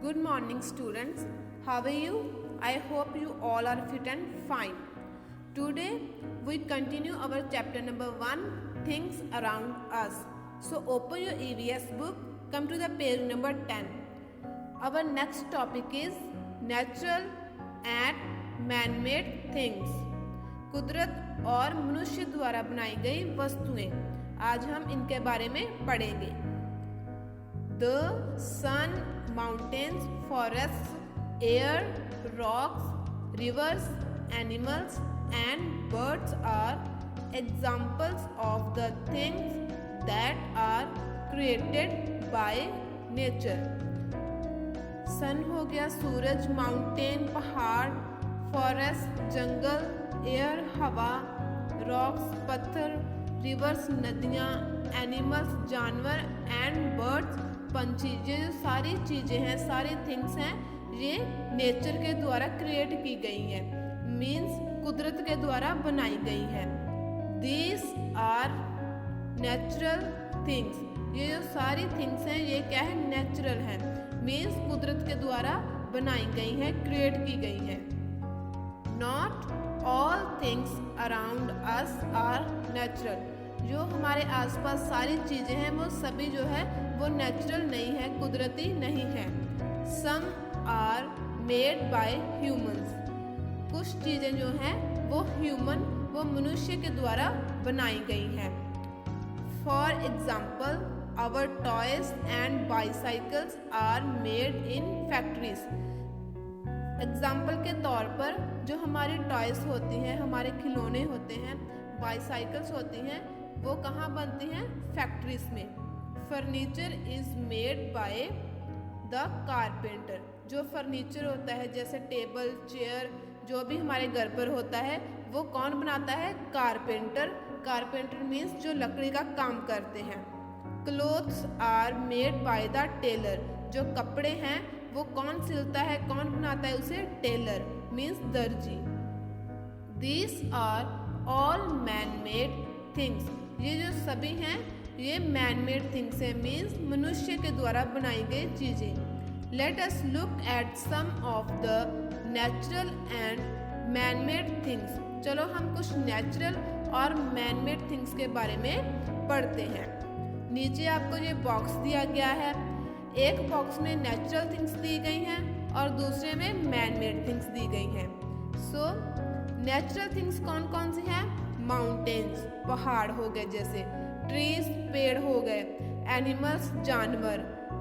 Good morning, students. How are you? I hope you all are fit and fine. Today, we continue our chapter number 1, Things Around Us. So, open your EVS book, come to the page number 10. Our next topic is Natural and Man-Made Things. कुदरत और मनुष्य द्वारा बनाई गई वस्तुएं। आज हम इनके बारे में पढ़ेंगे। The sun, mountains, forests, air, rocks, rivers, animals and birds are examples of the things that are created by nature. सन हो गया सूरज, माउंटेन पहाड़, फॉरेस्ट जंगल, एयर हवा, रॉक्स पत्थर, रिवर्स नदियाँ, एनिमल्स जानवर एंड बर्ड्स पंछी। ये जो सारी चीज़ें हैं, सारी थिंग्स हैं, ये नेचर के द्वारा क्रिएट की गई है, मीन्स कुदरत के द्वारा बनाई गई है। These are natural things. ये जो सारी थिंग्स हैं ये क्या है, नेचुरल है, मीन्स कुदरत के द्वारा बनाई गई है, क्रिएट की गई है। Not all things around us are natural. जो हमारे आसपास सारी चीज़ें हैं वो सभी जो है वो नेचुरल नहीं है, कुदरती नहीं है। Some are made by humans. कुछ चीज़ें जो हैं वो ह्यूमन, वो मनुष्य के द्वारा बनाई गई हैं। For example our toys and bicycles are made in factories. Example के तौर पर जो हमारी टॉयज होती हैं, हमारे खिलौने होते हैं, बाईसाइकिल्स होती हैं, वो कहाँ बनती हैं, फैक्ट्रीज में। Furniture is made by the carpenter. जो फर्नीचर होता है जैसे टेबल चेयर जो भी हमारे घर पर होता है वो कौन बनाता है, कारपेंटर। कारपेंटर मीन्स जो लकड़ी का काम करते हैं। Clothes are made by the tailor. जो कपड़े हैं वो कौन सिलता है, कौन बनाता है उसे, टेलर मीन्स दर्जी। These are all man made things. ये जो सभी हैं ये मैन मेड थिंग्स है, मीन्स मनुष्य के द्वारा बनाई गई चीज़ें। Let us look at some of the natural and man made things. चलो हम कुछ नेचुरल और मैन मेड थिंग्स के बारे में पढ़ते हैं। नीचे आपको ये बॉक्स दिया गया है। एक बॉक्स में नेचुरल थिंग्स दी गई हैं और दूसरे में मैन मेड थिंग्स दी गई हैं। सो नेचुरल थिंग्स कौन कौन सी हैं, माउंटेन्स पहाड़ हो गए, जैसे ट्रीज पेड़ हो गए, एनिमल्स जानवर,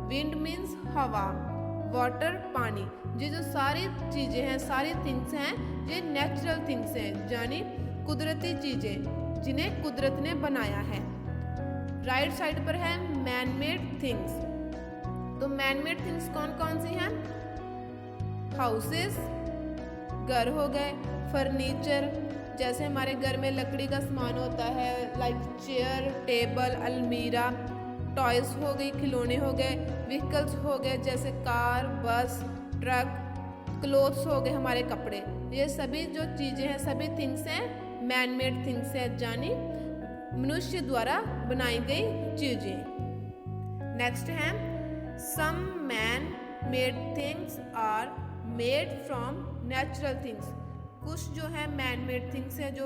विंड मीन्स हवा, वाटर पानी। ये जो सारी चीज़ें हैं, सारी थिंग्स हैं, ये नेचुरल थिंग्स हैं, यानी कुदरती चीज़ें जिन्हें कुदरत ने बनाया है। राइट साइड पर है मैन मेड थिंग्स। तो मैन मेड थिंग्स कौन कौन सी हैं, हाउसेस घर हो गए, फर्नीचर जैसे हमारे घर में लकड़ी का सामान होता है, लाइक चेयर टेबल अलमीरा, टॉयज हो गई खिलौने हो गए, व्हीकल्स हो गए जैसे कार बस ट्रक, क्लोथ्स हो गए हमारे कपड़े। ये सभी जो चीज़ें हैं, सभी थिंग्स हैं, मैन मेड थिंग्स हैं, यानी मनुष्य द्वारा बनाई गई चीज़ें। नेक्स्ट है some man made things are made from natural things. कुछ जो है मैन मेड थिंग्स है जो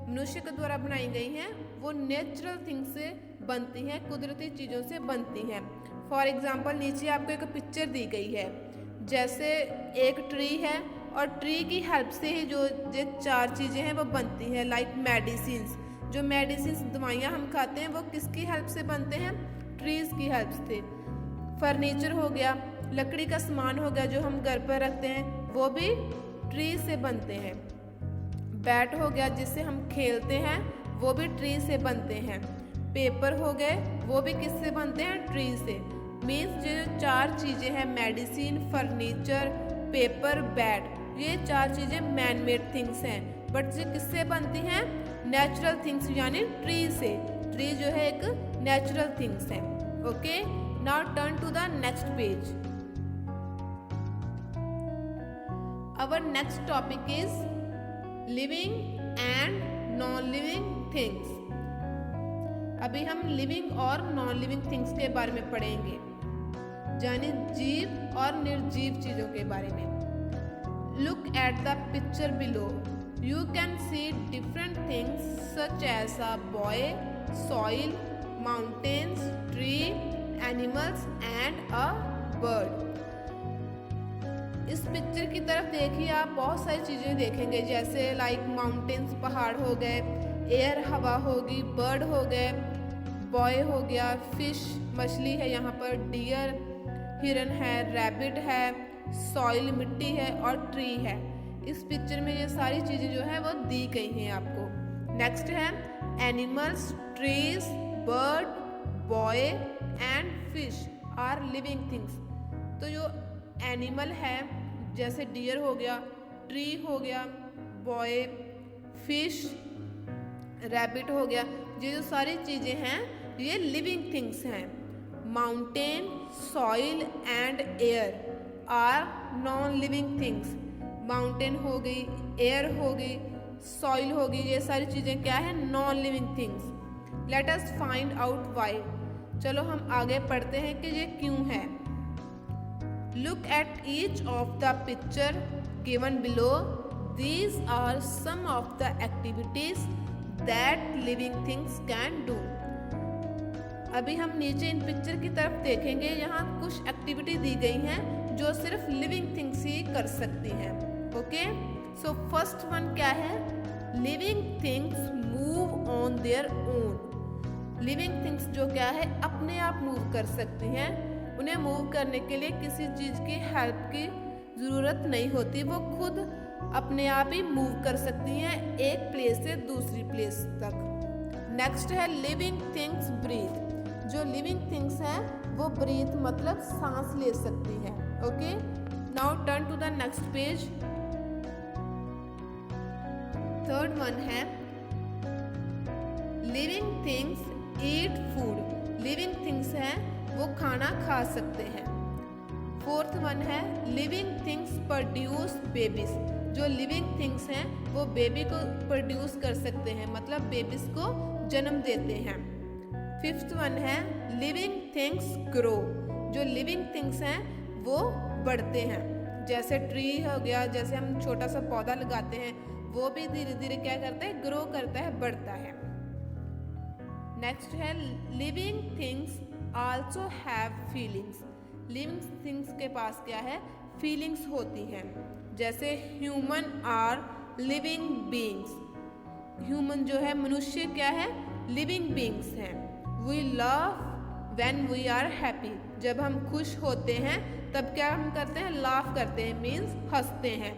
मनुष्य के द्वारा बनाई गई हैं, वो नेचुरल थिंग्स से बनती हैं, कुदरती चीज़ों से बनती हैं। फॉर एग्जांपल नीचे आपको एक पिक्चर दी गई है, जैसे एक ट्री है और ट्री की हेल्प से ही जो ये चार चीज़ें हैं वो बनती हैं, लाइक मेडिसिन्स। जो मेडिसिन्स दवाइयाँ हम खाते हैं वो किसकी हेल्प से बनते हैं, ट्रीज़ की हेल्प से। फर्नीचर हो गया, लकड़ी का सामान हो गया जो हम घर पर रखते हैं, वो भी ट्री से बनते हैं। बैट हो गया जिससे हम खेलते हैं, वो भी ट्री से बनते हैं। पेपर हो गए वो भी किससे बनते हैं, ट्री से। मीन्स जो चार चीज़ें हैं, मेडिसिन फर्नीचर पेपर बैट, ये चार चीज़ें मैन मेड थिंग्स हैं, बट ये किससे बनती हैं, नेचुरल थिंग्स यानी ट्री से। ट्री जो है एक नेचुरल थिंग्स है। Okay, now turn to the next page. Our next topic is living and non-living things. अभी हम लिविंग और नॉन लिविंग थिंग्स के बारे में पढ़ेंगे। यानी जीव और निर्जीव चीजों के बारे में। Look at the picture below, you can see different things such as a boy, soil, mountains, tree, animals and a bird. इस पिक्चर की तरफ देखिए, आप बहुत सारी चीजें देखेंगे, जैसे लाइक माउंटेन्स पहाड़ हो गए, एयर हवा होगी, बर्ड हो गए, बॉय हो गया, फिश मछली है यहाँ पर, डियर हिरन है, रैबिट है, सॉइल मिट्टी है और ट्री है। इस पिक्चर में ये सारी चीजें जो है वो दी गई हैं आपको। नेक्स्ट है animals, trees, bird, boy and fish are living things. तो जो एनिमल है जैसे डियर हो गया, ट्री हो गया, बॉय, फिश, रैबिट हो गया, ये जो सारी चीजें हैं ये लिविंग थिंग्स हैं। Mountain, soil and air are non living things. Mountain हो गई, एयर हो गई, सॉइल हो गई, ये सारी चीजें क्या है? Non living things. Let us find out why. चलो हम आगे पढ़ते हैं कि ये क्यों है। Look at each of the picture given below. These are some of the activities that living things can do. अभी हम नीचे इन पिक्चर की तरफ देखेंगे, यहाँ कुछ एक्टिविटी दी गई हैं जो सिर्फ लिविंग थिंग्स ही कर सकती हैं। ओके, सो फर्स्ट वन क्या है? Living things move on their own. Living things जो क्या है अपने आप मूव कर सकती हैं। उन्हें मूव करने के लिए किसी चीज़ की हेल्प की ज़रूरत नहीं होती, वो खुद अपने आप ही मूव कर सकती हैं एक प्लेस से दूसरी प्लेस तक। नेक्स्ट है लिविंग थिंग्स ब्रीथ। जो लिविंग थिंग्स हैं वो ब्रीथ मतलब सांस ले सकती हैं। Okay, now turn to the next page. Third one है living things eat food. Living things हैं वो खाना खा सकते हैं। फोर्थ वन है लिविंग थिंग्स प्रोड्यूस बेबीज। जो लिविंग थिंग्स हैं वो बेबी को प्रोड्यूस कर सकते हैं, मतलब बेबीज को जन्म देते हैं। फिफ्थ वन है लिविंग थिंग्स ग्रो। जो लिविंग थिंग्स हैं वो बढ़ते हैं, जैसे ट्री हो गया, जैसे हम छोटा सा पौधा लगाते हैं वो भी धीरे धीरे क्या करता है? ग्रो करता है, बढ़ता है। नेक्स्ट है living things also have feelings. Living things के पास क्या है? फीलिंग्स होती हैं, जैसे human are living beings. Human जो है मनुष्य क्या है? लिविंग बीइंग्स हैं। We love when we are happy. जब हम खुश होते हैं तब क्या हम करते हैं? लाफ करते हैं, मीन्स हंसते हैं।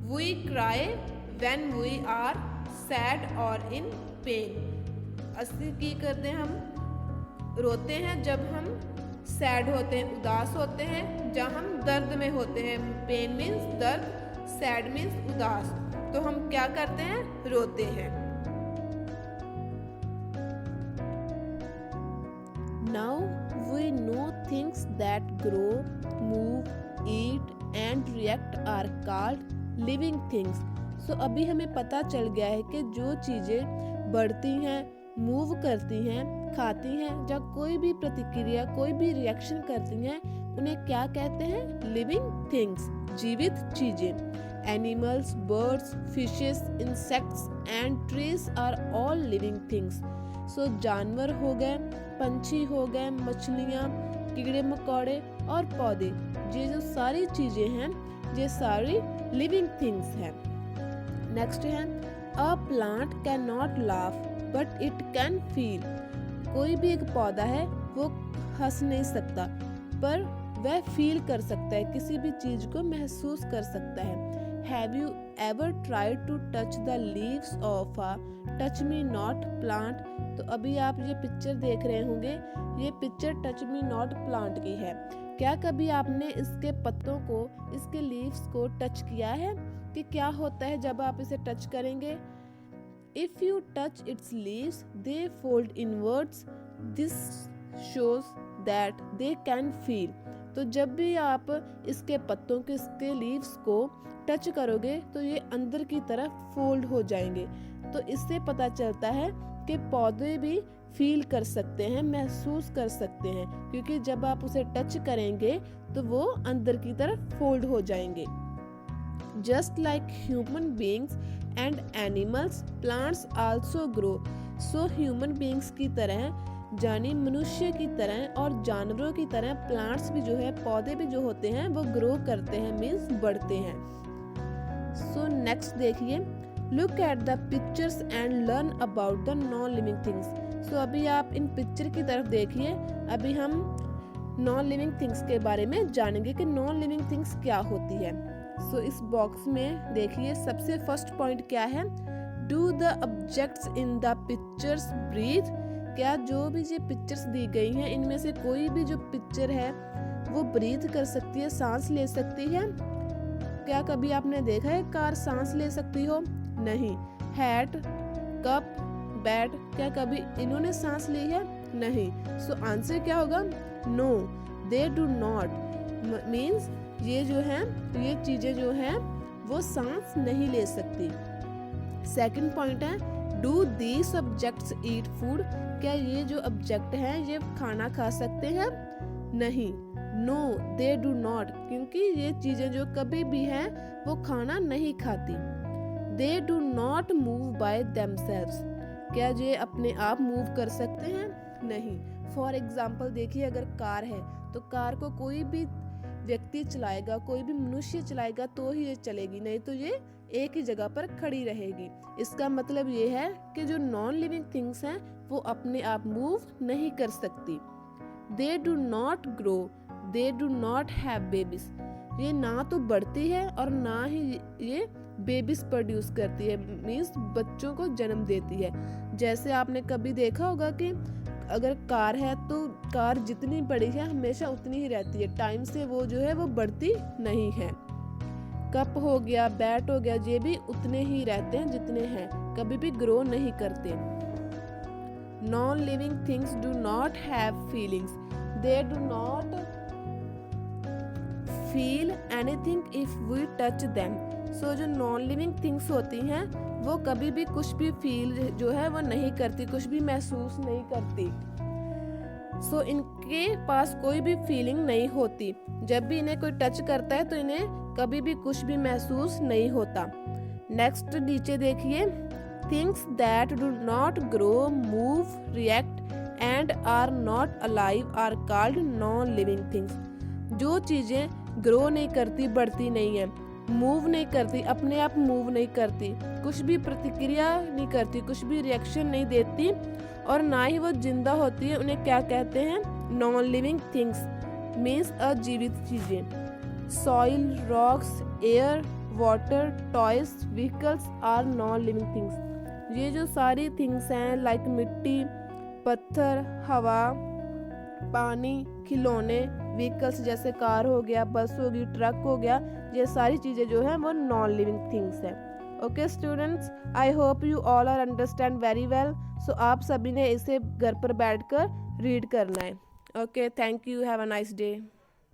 We cry when we are sad और इन पेन। असली की करते हैं? हम रोते हैं जब हम सैड होते हैं, उदास होते हैं, जब हम दर्द में होते हैं। पेन मीन्स दर्द, सैड मीन्स उदास। तो हम क्या करते हैं? रोते हैं। Now we know things that grow, move, eat and react are called living things. So अभी हमें पता चल गया है कि जो चीजें बढ़ती हैं, मूव करती हैं, खाती हैं, जब कोई भी प्रतिक्रिया, कोई भी रिएक्शन करती हैं, उन्हें क्या कहते हैं? लिविंग थिंग्स, जीवित चीजें। Animals, birds, fishes, insects and trees are all living things. So जानवर हो गए, पंछी हो गए, मछलियाँ, कीड़े मकोड़े और पौधे, ये जो सारी चीजें हैं ये सारी लिविंग थिंग्स हैं। नेक्स्ट है a plant can not laugh but it can feel. कोई भी एक पौधा है वो हंस नहीं सकता पर वह फील कर सकता है, किसी भी चीज को महसूस कर सकता है। Have you ever tried to touch the leaves of a touch me not plant. तो अभी आप ये पिक्चर देख रहे होंगे, ये picture touch me not plant की है। क्या कभी आपने इसके पत्तों को, इसके लीव्स को टच किया है कि क्या होता है जब आप इसे टच करेंगे? If you touch its leaves, they fold inwards. This shows that they can feel. तो जब भी आप इसके पत्तों के, इसके लीव्स को टच करोगे तो ये अंदर की तरफ फोल्ड हो जाएंगे। तो इससे पता चलता है कि पौधे भी फील कर सकते हैं, महसूस कर सकते हैं, क्योंकि जब आप उसे टच करेंगे तो वो अंदर की तरफ फोल्ड हो जाएंगे। Just like human beings and animals, plants also grow. So human beings की तरह, यानी मनुष्य की तरह और जानवरों की तरह प्लांट्स भी जो है, पौधे भी जो होते हैं वो ग्रो करते हैं, मीन्स बढ़ते हैं। सो नेक्स्ट देखिए, look at the pictures and learn about the non living things. So अभी आप इन पिक्चर की तरफ देखिए, अभी हम नॉन लिविंग थिंग्स के बारे में जानेंगे कि नॉन लिविंग थिंग्स क्या होती है। सो इस बॉक्स में देखिए, सबसे फर्स्ट पॉइंट क्या है, do the objects in the pictures breathe. क्या जो भी ये पिक्चर्स दी गई हैं, इनमें से कोई भी जो पिक्चर है वो ब्रीथ कर सकती है, सांस ले सकती है? क्या कभी आपने देखा है कार सांस ले सकती हो? नहीं। हैट, कप, बैट, क्या कभी इन्होंने सांस ली है? नहीं। सो आंसर क्या होगा? No, they do not. Means ये जो है, ये चीजें जो हैं वो सांस नहीं ले सकती। सेकंड पॉइंट है, do these objects eat food. क्या ये जो ऑब्जेक्ट हैं ये खाना खा सकते हैं? नहीं। नो, दे डू नॉट, क्योंकि ये चीजें जो कभी भी हैं वो खाना नहीं खाती। दे do not move by themselves. क्या ये अपने आप मूव कर सकते हैं? नहीं। फॉर एग्जाम्पल देखिए, अगर कार है तो कार को कोई भी व्यक्ति चलाएगा, कोई भी मनुष्य चलाएगा तो ही ये चलेगी, नहीं तो ये एक ही जगह पर खड़ी रहेगी। इसका मतलब ये है कि जो नॉन लिविंग थिंग्स हैं वो अपने आप मूव नहीं कर सकती। दे do not grow, they do not have babies. ये ना तो बढ़ती है और ना ही ये बेबीज प्रोड्यूस करती है, मीन्स बच्चों को जन्म देती है। जैसे आपने कभी देखा होगा कि अगर कार है तो कार जितनी बड़ी है हमेशा उतनी ही रहती है, टाइम से वो जो है वो बढ़ती नहीं है। कप हो गया, बैट हो गया, ये भी उतने ही रहते हैं जितने हैं, कभी भी ग्रो नहीं करते। Non living things do not have feelings, they do not feel anything if we touch them. So जो नॉन लिविंग थिंग्स होती हैं वो कभी भी कुछ भी फील जो है वो नहीं करती, कुछ भी महसूस नहीं करती। सो इनके पास कोई भी फीलिंग नहीं होती। जब भी इन्हें कोई टच करता है तो इन्हें कभी भी कुछ भी महसूस नहीं होता। नेक्स्ट नीचे देखिए, things that do not grow, move, react and are not alive are called non living things. जो चीजें ग्रो नहीं करती, बढ़ती नहीं है, मूव नहीं करती, अपने आप मूव नहीं करती, कुछ भी प्रतिक्रिया नहीं करती, कुछ भी रिएक्शन नहीं देती और ना ही वो जिंदा होती है, उन्हें क्या कहते हैं? नॉन लिविंग थिंग्स, मीन्स अजीवित चीजें। Soil, rocks, air, water, toys, vehicles are non living things. ये जो सारी थिंग्स हैं, लाइक मिट्टी, पत्थर, हवा, पानी, खिलौने, व्हीकल्स जैसे कार हो गया, बस होगी, ट्रक हो गया, ये सारी चीजें जो है वो नॉन लिविंग थिंग्स है। Okay students, I hope you all are understand very well. So आप सभी ने इसे घर पर बैठकर रीड करना है। Okay, thank you, have a nice day.